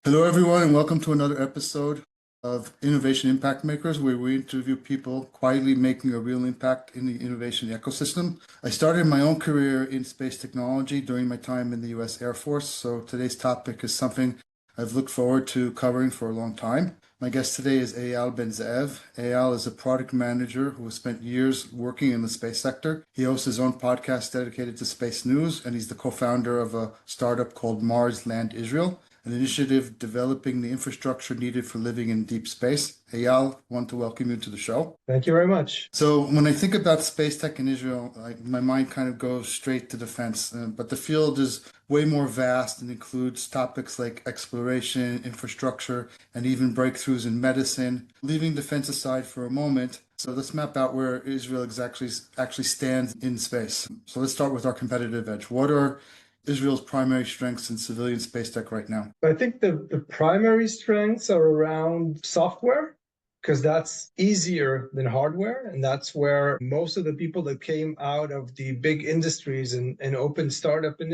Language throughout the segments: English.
Hello, everyone, and welcome to another episode of Innovation Impact Makers, where we interview people quietly making a real impact in the innovation ecosystem. I started my own career in space technology during my time in the U.S. Air Force, so today's topic is something I've looked forward to covering for a long time. My guest today is Eyal Ze'ev. Eyal is a product manager who has spent years working in the space sector. He hosts his own podcast dedicated to space news, and he's the co-founder of a startup called Mars Land Israel, an initiative developing the infrastructure needed for living in deep space. Eyal, I want to welcome you to the show. Thank you very much. So when I think about space tech in Israel, my mind kind of goes straight to defense, but the field is way more vast and includes topics like exploration, infrastructure, and even breakthroughs in medicine. Leaving defense aside for a moment, so let's map out where Israel actually stands in space. So let's start with our competitive edge. What are Israel's primary strengths in civilian space tech right now? I think the primary strengths are around software, because that's easier than hardware. And that's where most of the people that came out of the big industries and open startups in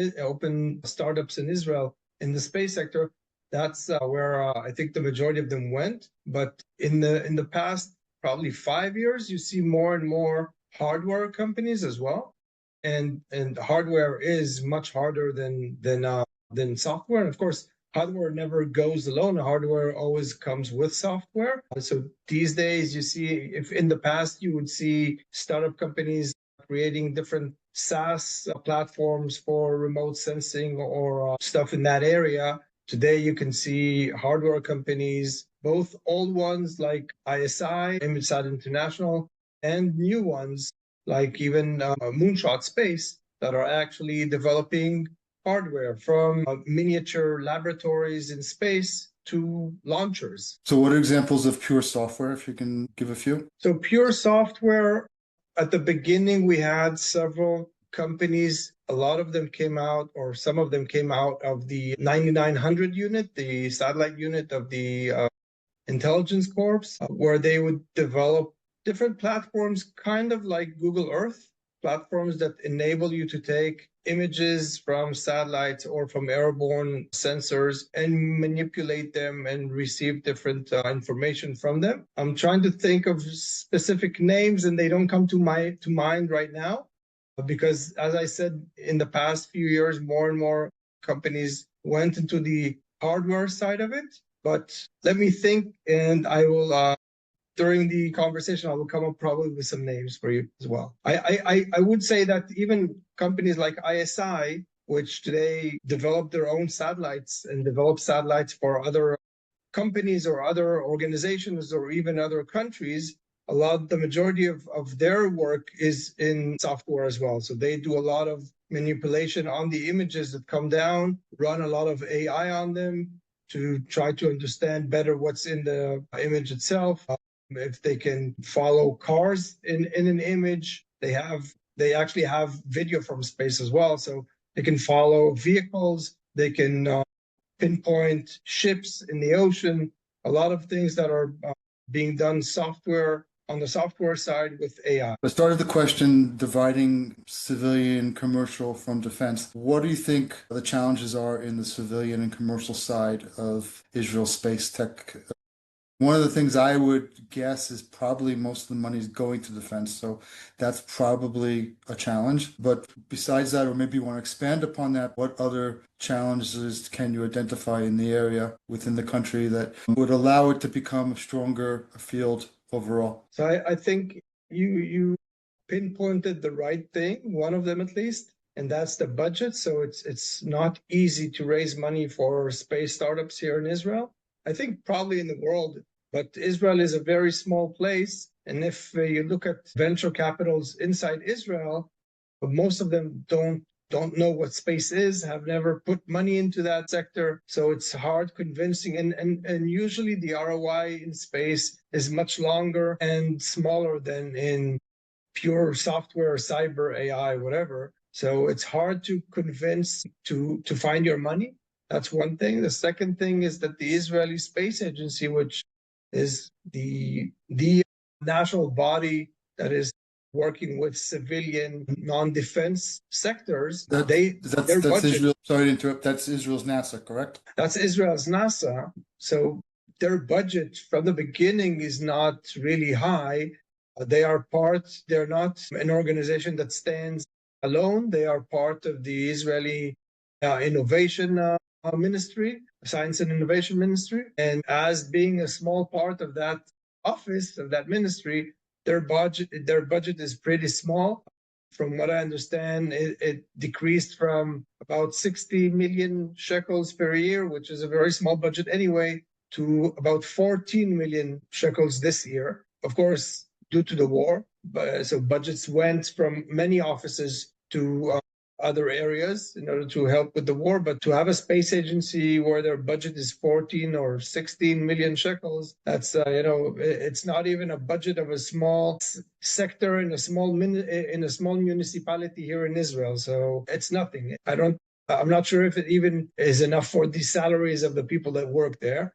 Israel in the space sector, that's where I think the majority of them went. But in the past, probably 5 years, you see more and more hardware companies as well. And hardware is much harder than software. And of course, hardware never goes alone. Hardware always comes with software. So these days, you see, if in the past you would see startup companies creating different SaaS platforms for remote sensing or stuff in that area, today you can see hardware companies, both old ones like ISI, ImageSat International, and new ones like even Moonshot Space that are actually developing hardware from miniature laboratories in space to launchers. So what are examples of pure software, if you can give a few? So pure software, at the beginning, we had several companies. A lot of them came out, or some of them came out of the 9900 unit, the satellite unit of the Intelligence Corps, where they would develop different platforms, kind of like Google Earth, platforms that enable you to take images from satellites or from airborne sensors and manipulate them and receive different information from them. I'm trying to think of specific names and they don't come to mind right now, because as I said, in the past few years, more and more companies went into the hardware side of it. But let me think, and I will during the conversation, I will come up probably with some names for you as well. I would say that even companies like ISI, which today develop their own satellites and develop satellites for other companies or other organizations or even other countries, the majority of their work is in software as well. So they do a lot of manipulation on the images that come down, run a lot of AI on them to try to understand better what's in the image itself. If they can follow cars in an image, they actually have video from space as well. So they can follow vehicles, they can pinpoint ships in the ocean, a lot of things that are being done on the software side with AI. I started the question dividing civilian commercial from defense. What do you think the challenges are in the civilian and commercial side of Israel's space tech? One of the things I would guess is probably most of the money is going to defense, so that's probably a challenge. But besides that, or maybe you want to expand upon that, what other challenges can you identify in the area within the country that would allow it to become a stronger field overall? So I think you pinpointed the right thing, one of them at least, and that's the budget. So it's not easy to raise money for space startups here in Israel. I think probably in the world, but Israel is a very small place. And if you look at venture capitals inside Israel, most of them don't know what space is, have never put money into that sector. So it's hard convincing. And usually the ROI in space is much longer and smaller than in pure software, cyber, AI, whatever. So it's hard to convince to find your money. That's one thing. The second thing is that the Israeli Space Agency, which is the national body that is working with civilian non-defense sectors, That's their budget, Israel. Sorry to interrupt. That's Israel's NASA, correct? that's Israel's NASA. So their budget from the beginning is not really high. They're not an organization that stands alone. They are part of the Israeli innovation ministry, science and innovation ministry. And as being a small part of that office, of that ministry, their budget is pretty small. From what I understand, it decreased from about 60 million shekels per year, which is a very small budget anyway, to about 14 million shekels this year. Of course, due to the war, so budgets went from many offices to other areas in order to help with the war. But to have a space agency where their budget is 14 or 16 million shekels, that's it's not even a budget of a small sector in a small municipality here in Israel. So it's nothing. I'm not sure if it even is enough for the salaries of the people that work there.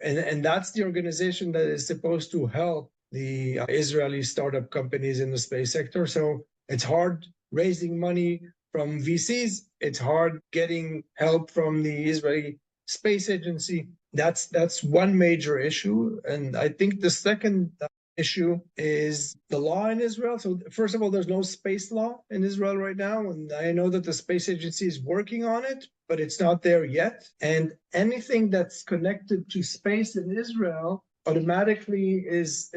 And that's the organization that is supposed to help the Israeli startup companies in the space sector. So it's hard raising money from VCs. It's hard getting help from the Israeli Space Agency. That's one major issue. And I think the second issue is the law in Israel. So first of all, there's no space law in Israel right now. And I know that the Space Agency is working on it, but it's not there yet. And anything that's connected to space in Israel automatically is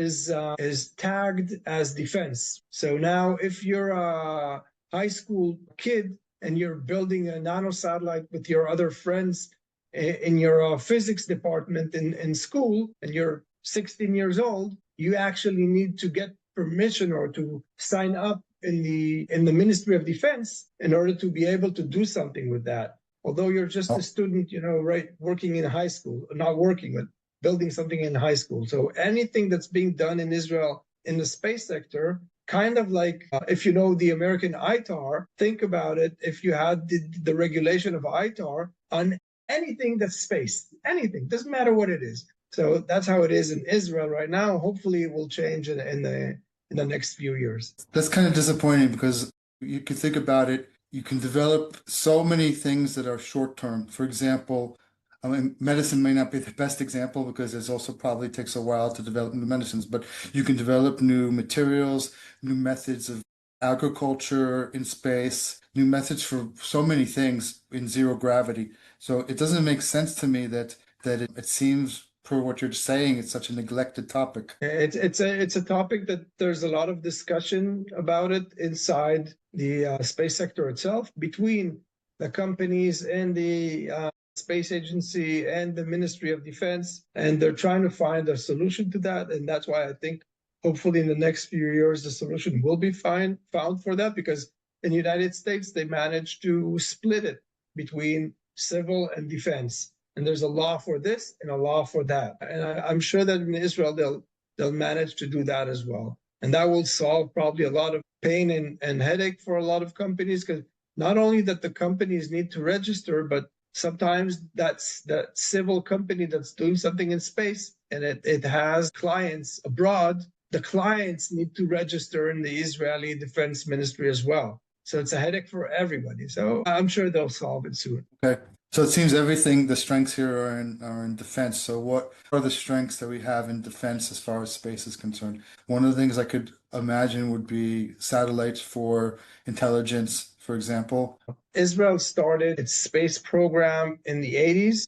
tagged as defense. So now if you're a high school kid and you're building a nano satellite with your other friends in your physics department in school, and you're 16 years old, you actually need to get permission or to sign up in the Ministry of Defense in order to be able to do something with that. Although you're just a student, right, working in high school, not working, but building something in high school. So anything that's being done in Israel in the space sector, kind of like if you know the American ITAR, think about it. If you had the regulation of ITAR on anything that's space, anything, doesn't matter what it is. So that's how it is in Israel right now. Hopefully it will change in the next few years. That's kind of disappointing because you can think about it. You can develop so many things that are short term. For example, I mean, medicine may not be the best example because it also probably takes a while to develop new medicines, but you can develop new materials, new methods of agriculture in space, new methods for so many things in zero gravity. So it doesn't make sense to me that it seems, per what you're saying, it's such a neglected topic. It's a topic that there's a lot of discussion about it inside the space sector itself, between the companies and the Space Agency and the Ministry of Defense, and they're trying to find a solution to that. And that's why I think hopefully in the next few years the solution will be found for that, because in the United States they managed to split it between civil and defense. And there's a law for this and a law for that. And I'm sure that in Israel they'll manage to do that as well. And that will solve probably a lot of pain and headache for a lot of companies, because not only that the companies need to register, but sometimes that's that civil company that's doing something in space and it has clients abroad. The clients need to register in the Israeli Defense Ministry as well. So it's a headache for everybody. So I'm sure they'll solve it soon. Okay. So it seems everything, the strengths here are in defense. So what are the strengths that we have in defense as far as space is concerned? One of the things I could imagine would be satellites for intelligence, for example. Israel started its space program in the 80s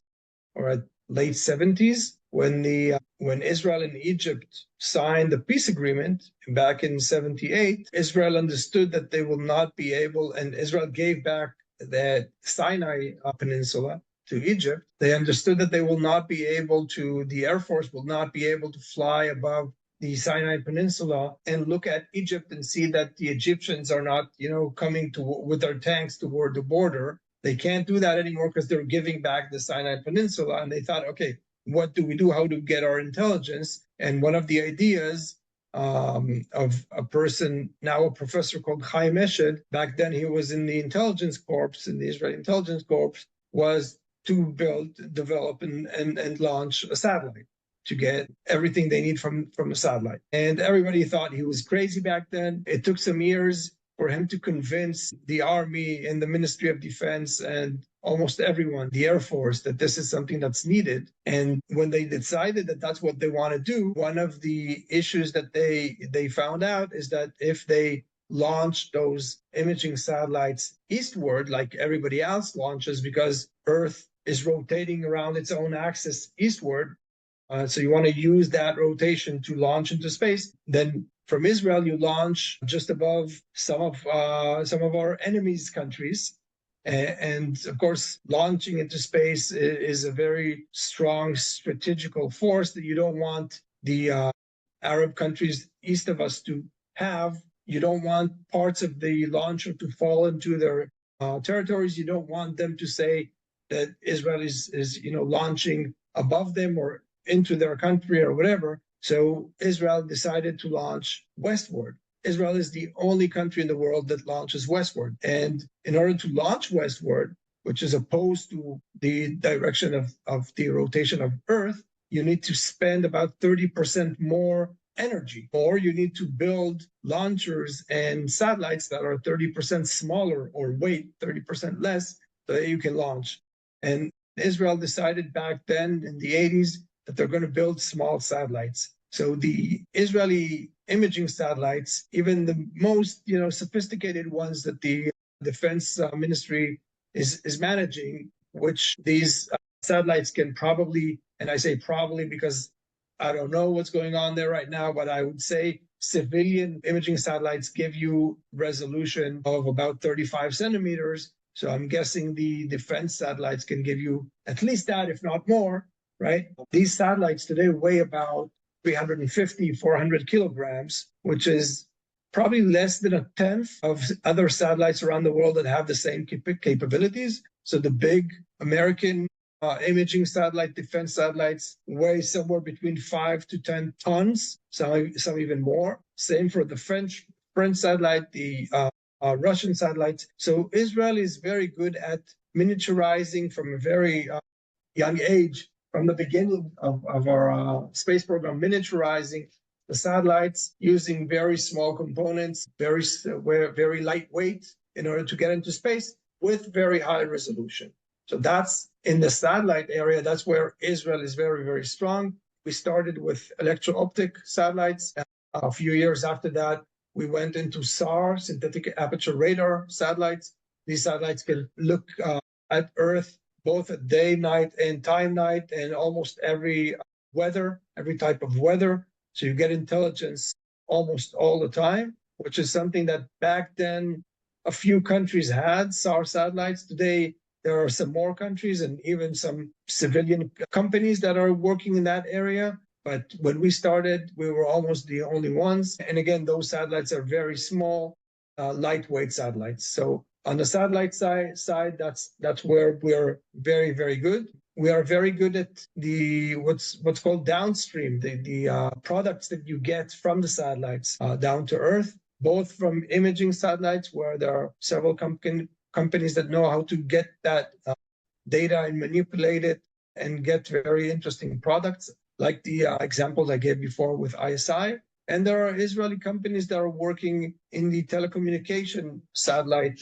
or late 70s when Israel and Egypt signed the peace agreement back in 78. Israel understood that they will not be able, and Israel gave back the Sinai Peninsula to Egypt. They understood that they will not be able to, the Air Force will not be able to fly above the Sinai Peninsula and look at Egypt and see that the Egyptians are not, coming with their tanks toward the border. They can't do that anymore because they're giving back the Sinai Peninsula. And they thought, okay, what do we do? How do we get our intelligence? And one of the ideas of a person, now a professor called Chaim Eshed, back then he was in the intelligence corps, in the Israeli intelligence corps, was to build, develop, and launch a satellite to get everything they need from a satellite. And everybody thought he was crazy back then. It took some years for him to convince the Army and the Ministry of Defense and almost everyone, the Air Force, that this is something that's needed. And when they decided that that's what they want to do, one of the issues that they found out is that if they launch those imaging satellites eastward, like everybody else launches, because Earth is rotating around its own axis eastward, so you want to use that rotation to launch into space, then from Israel, you launch just above some of our enemies' countries. And of course, launching into space is a very strong strategical force that you don't want the Arab countries east of us to have. You don't want parts of the launcher to fall into their territories. You don't want them to say that Israel is launching above them or into their country or whatever. So Israel decided to launch westward. Israel is the only country in the world that launches westward. And in order to launch westward, which is opposed to the direction of the rotation of Earth, you need to spend about 30% more energy, or you need to build launchers and satellites that are 30% smaller or weight 30% less so that you can launch. And Israel decided back then in the 80s that they're going to build small satellites. So the Israeli imaging satellites, even the most sophisticated ones that the Defense Ministry is managing, which these satellites can probably, and I say probably because I don't know what's going on there right now, but I would say civilian imaging satellites give you resolution of about 35 centimeters. So I'm guessing the defense satellites can give you at least that, if not more, right? These satellites today weigh about 350, 400 kilograms, which is probably less than a tenth of other satellites around the world that have the same capabilities. So the big American imaging satellite, defense satellites weigh somewhere between 5 to 10 tons, some even more. Same for the French satellite, the Russian satellites. So Israel is very good at miniaturizing from a very young age, from the beginning of our space program, miniaturizing the satellites using very small components, very lightweight in order to get into space with very high resolution. So that's in the satellite area. That's where Israel is very, very strong. We started with electro-optic satellites. A few years after that, we went into SAR, synthetic aperture radar satellites. These satellites can look at Earth both at day, night, and time night, and almost every weather, every type of weather. So you get intelligence almost all the time, which is something that back then a few countries had SAR satellites. Today, there are some more countries and even some civilian companies that are working in that area. But when we started, we were almost the only ones. And again, those satellites are very small, lightweight satellites. So on the satellite side, that's where we're very, very good. We are very good at the what's called downstream, the products that you get from the satellites down to Earth, both from imaging satellites, where there are several companies that know how to get that data and manipulate it and get very interesting products, like the examples I gave before with ISI. And there are Israeli companies that are working in the telecommunication satellite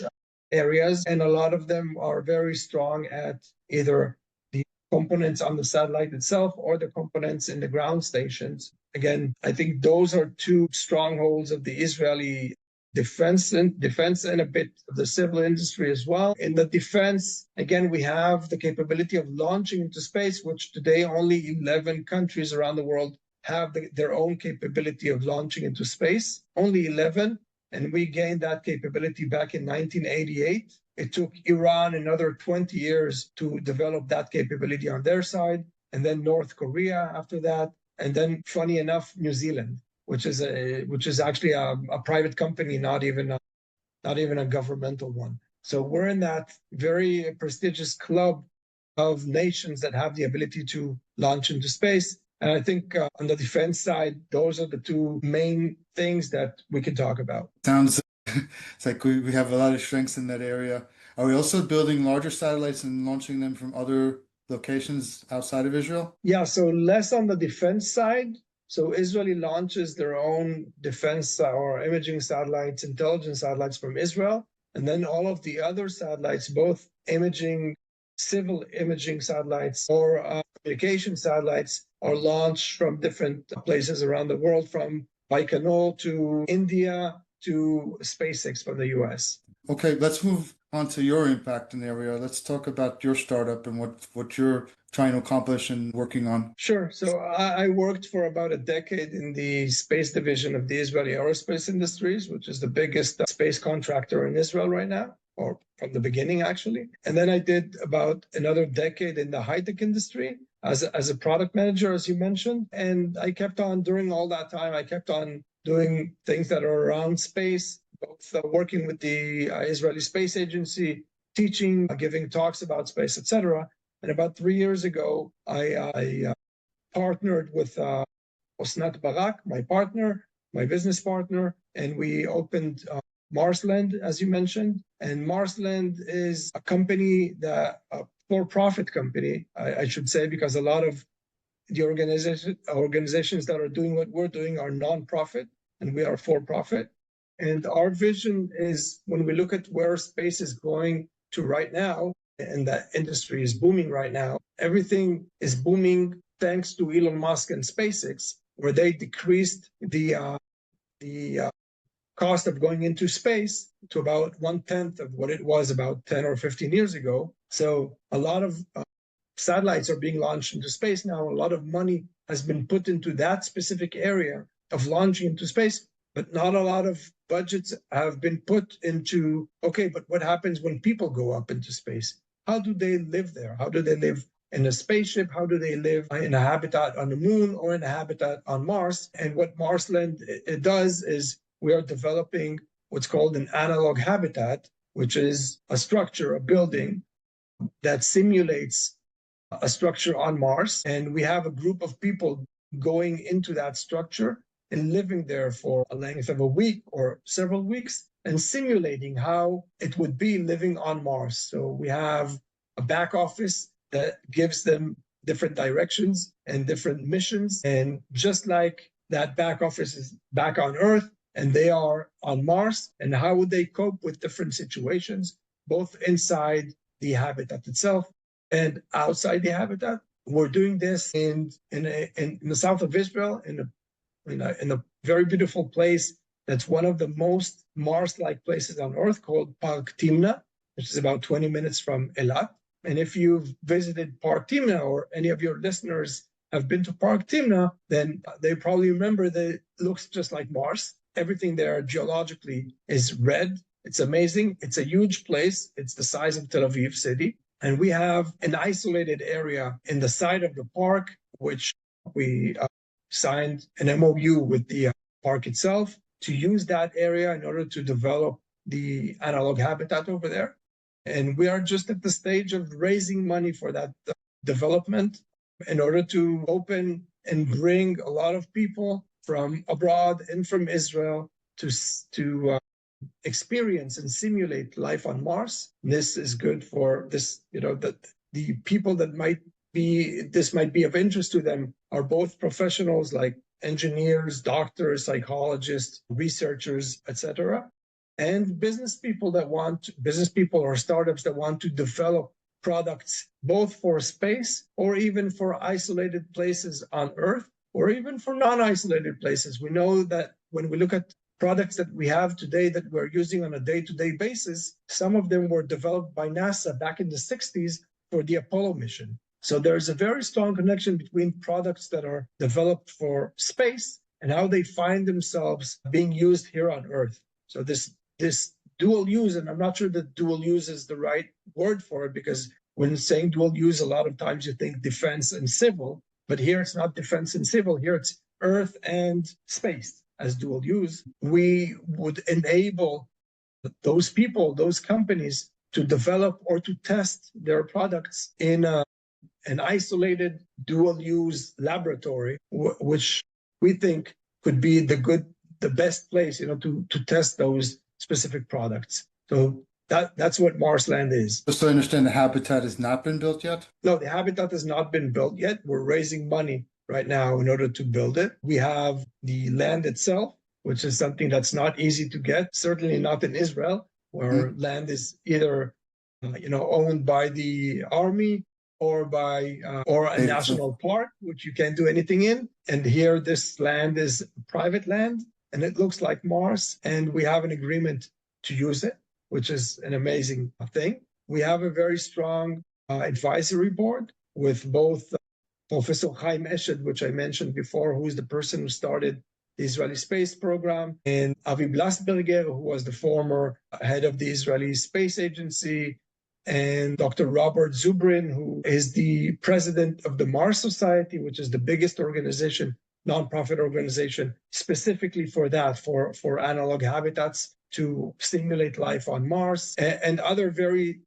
areas, and a lot of them are very strong at either the components on the satellite itself or the components in the ground stations. Again, I think those are two strongholds of the Israeli defense and a bit of the civil industry as well. In the defense, again, we have the capability of launching into space, which today only 11 countries around the world have their own capability of launching into space. Only 11. And we gained that capability back in 1988. It took Iran another 20 years to develop that capability on their side, and then North Korea after that, and then, funny enough, New Zealand, which is actually a private company, not even a governmental one. So we're in that very prestigious club of nations that have the ability to launch into space. And I think on the defense side, those are the two main things that we can talk about. Sounds it's like we have a lot of strengths in that area. Are we also building larger satellites and launching them from other locations outside of Israel? Yeah, so less on the defense side. So Israeli launches their own defense or imaging satellites, intelligence satellites from Israel. And then all of the other satellites, both imaging, civil imaging satellites or communication satellites, are launched from different places around the world, from Baikonur to India to SpaceX from the US. Okay, let's move on to your impact in the area. Let's talk about your startup and what you're trying to accomplish and working on. Sure. So I worked for about a decade in the space division of the Israeli Aerospace Industries, which is the biggest space contractor in Israel right now, or from the beginning, actually. And then I did about another decade in the high-tech industry as a product manager, as you mentioned. And I kept on, during all that time, I kept on doing things that are around space, both working with the Israeli Space Agency, teaching, giving talks about space, etc. And about 3 years ago, I partnered with Osnat Barak, my partner, my business partner, and we opened Marsland, as you mentioned. And Marsland is a company, a for-profit company, I should say, because a lot of the organizations that are doing what we're doing are non-profit, and we are for-profit. And our vision is, when we look at where space is going to right now, and that industry is booming right now, everything is booming thanks to Elon Musk and SpaceX, where they decreased the cost of going into space to about 1/10 of what it was about 10 or 15 years ago. So a lot of satellites are being launched into space now. A lot of money has been put into that specific area of launching into space, but not a lot of budgets have been put into, okay, but what happens when people go up into space? How do they live there? How do they live in a spaceship? How do they live in a habitat on the moon or in a habitat on Mars? And what Marsland it does is we are developing what's called an analog habitat, which is a structure, a building that simulates a structure on Mars. And we have a group of people going into that structure and living there for a length of a week or several weeks and simulating how it would be living on Mars. So we have a back office that gives them different directions and different missions. And just like that back office is back on Earth and they are on Mars, and how would they cope with different situations, both inside the habitat itself and outside the habitat. We're doing this in the south of Israel, in a very beautiful place that's one of the most Mars-like places on Earth, called Park Timna, which is about 20 minutes from Eilat. And if you've visited Park Timna, or any of your listeners have been to Park Timna, then they probably remember that it looks just like Mars. Everything there geologically is red. It's amazing. It's a huge place. It's the size of Tel Aviv city. And we have an isolated area in the side of the park, which we signed an MOU with the park itself to use that area in order to develop the analog habitat over there. And we are just at the stage of raising money for that development in order to open and bring a lot of people from abroad and from Israel to experience and simulate life on Mars. This is good for this, that the people that might be of interest to them are both professionals like engineers, doctors, psychologists, researchers, etc., and business people or startups that want to develop products both for space or even for isolated places on Earth or even for non-isolated places. We know that when we look at products that we have today that we're using on a day-to-day basis, some of them were developed by NASA back in the 60s for the Apollo mission. So there's a very strong connection between products that are developed for space and how they find themselves being used here on Earth. So this dual use, and I'm not sure that dual use is the right word for it, because when saying dual use, a lot of times you think defense and civil, but here it's not defense and civil. Here it's Earth and space as dual use. We would enable those people, those companies, to develop or to test their products in an isolated dual-use laboratory, which we think could be the best place, to test those specific products. So That's what Marsland is. Just so I understand, the habitat has not been built yet? No, the habitat has not been built yet. We're raising money right now in order to build it. We have the land itself, which is something that's not easy to get, certainly not in Israel, where land is either owned by the army or by or a national park, which you can't do anything in. And here, this land is private land, and it looks like Mars, and we have an agreement to use it, which is an amazing thing. We have a very strong advisory board with both Professor Chaim Eshed, which I mentioned before, who is the person who started the Israeli space program, and Avi Blasberger, who was the former head of the Israeli Space Agency, and Dr. Robert Zubrin, who is the president of the Mars Society, which is the biggest organization, nonprofit organization, specifically for that, for analog habitats to stimulate life on Mars, and other very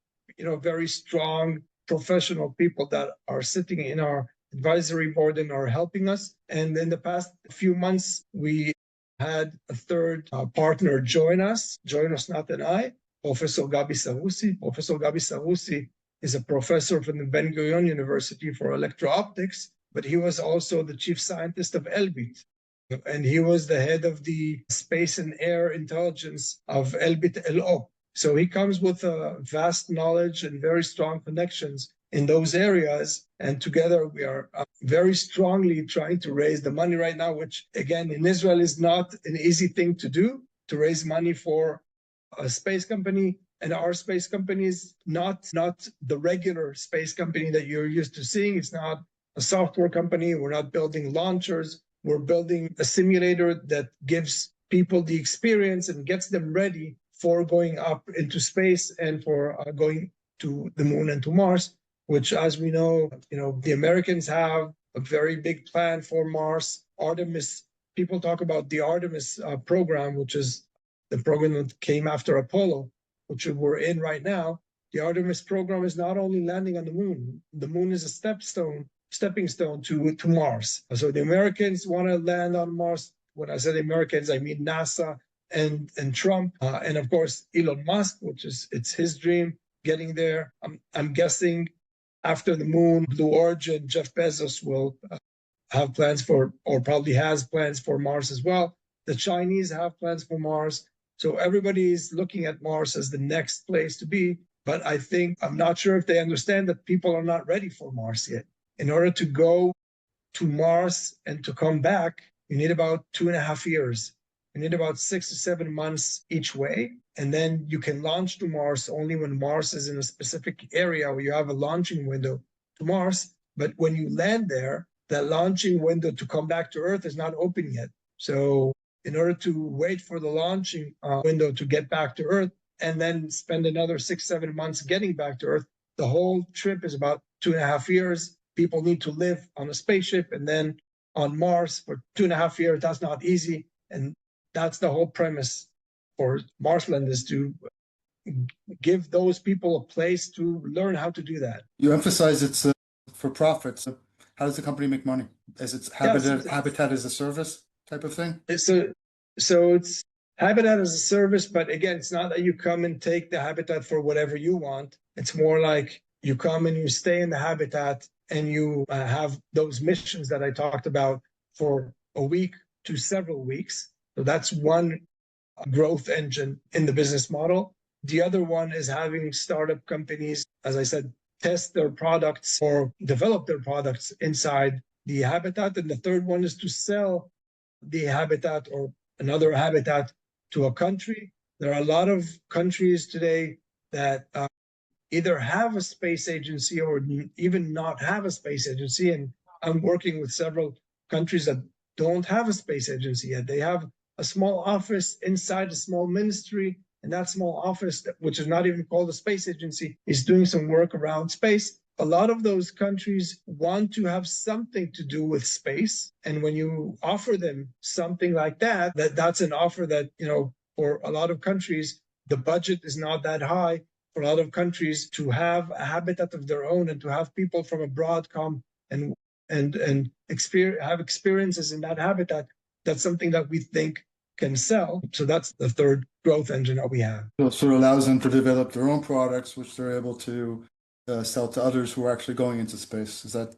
strong professional people that are sitting in our advisory board and are helping us. And in the past few months, we had a third partner join us, not and I, Professor Gabi Sarusi. Professor Gabi Sarusi is a professor from the Ben-Gurion University for electro-optics, but he was also the chief scientist of Elbit. And he was the head of the space and air intelligence of Elbit LO. So he comes with a vast knowledge and very strong connections in those areas. And together we are very strongly trying to raise the money right now, which again, in Israel is not an easy thing to do, to raise money for a space company. And our space company is not the regular space company that you're used to seeing. It's not a software company. We're not building launchers. We're building a simulator that gives people the experience and gets them ready for going up into space and for going to the moon and to Mars, which, as we know, the Americans have a very big plan for Mars. Artemis, people talk about the Artemis program, which is the program that came after Apollo, which we're in right now. The Artemis program is not only landing on the moon. The moon is a stepping stone to Mars. So the Americans want to land on Mars. When I say the Americans, I mean NASA and Trump, and of course Elon Musk, it's his dream getting there. I'm guessing after the moon, Blue Origin, Jeff Bezos will have plans for, or probably has plans for Mars as well. The Chinese have plans for Mars. So everybody is looking at Mars as the next place to be. But I'm not sure if they understand that people are not ready for Mars yet. In order to go to Mars and to come back, you need about 2.5 years. You need about 6 to 7 months each way. And then you can launch to Mars only when Mars is in a specific area where you have a launching window to Mars. But when you land there, that launching window to come back to Earth is not open yet. So in order to wait for the launching window to get back to Earth and then spend another 6, 7 months getting back to Earth, the whole trip is about 2.5 years. People need to live on a spaceship and then on Mars for 2.5 years. That's not easy. And that's the whole premise for Marsland, is to give those people a place to learn how to do that. You emphasize it's for profit. So how does the company make money? Is it habitat as a service type of thing? So it's habitat as a service, but again, it's not that you come and take the habitat for whatever you want. It's more like you come and you stay in the habitat and you have those missions that I talked about for a week to several weeks. So that's one growth engine in the business model. The other one is having startup companies, as I said, test their products or develop their products inside the habitat. And the third one is to sell the habitat or another habitat to a country. There are a lot of countries today that either have a space agency or even not have a space agency. And I'm working with several countries that don't have a space agency yet. They have a small office inside a small ministry, and that small office, which is not even called a space agency, is doing some work around space. A lot of those countries want to have something to do with space. And when you offer them something like that, that's an offer that, for a lot of countries, the budget is not that high. For a lot of countries to have a habitat of their own and to have people from abroad come and have experiences in that habitat, that's something that we think can sell. So that's the third growth engine that we have. So it allows them to develop their own products, which they're able to sell to others who are actually going into space. Is that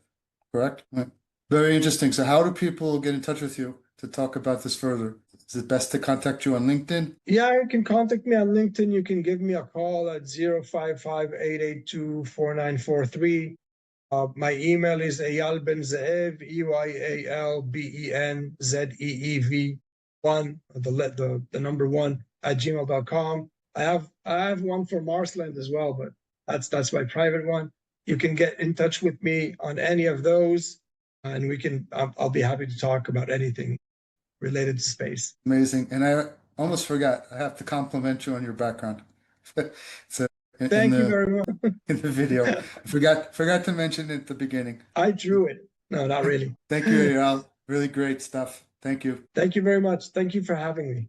correct? Right. Very interesting. So how do people get in touch with you to talk about this further? Is it best to contact you on LinkedIn? Yeah, you can contact me on LinkedIn. You can give me a call at 055-882-4943. My email is Eyal Ben Ze'ev, EYALBENZEEV1, the number one at gmail.com. I have one for Marsland as well, but that's my private one. You can get in touch with me on any of those, and I'll be happy to talk about anything related to space. Amazing. And I almost forgot, I have to compliment you on your background. So Thank you very much. in the video. I forgot to mention it at the beginning. I drew it. No, not really. Thank you, Eyal. Really great stuff. Thank you. Thank you very much. Thank you for having me.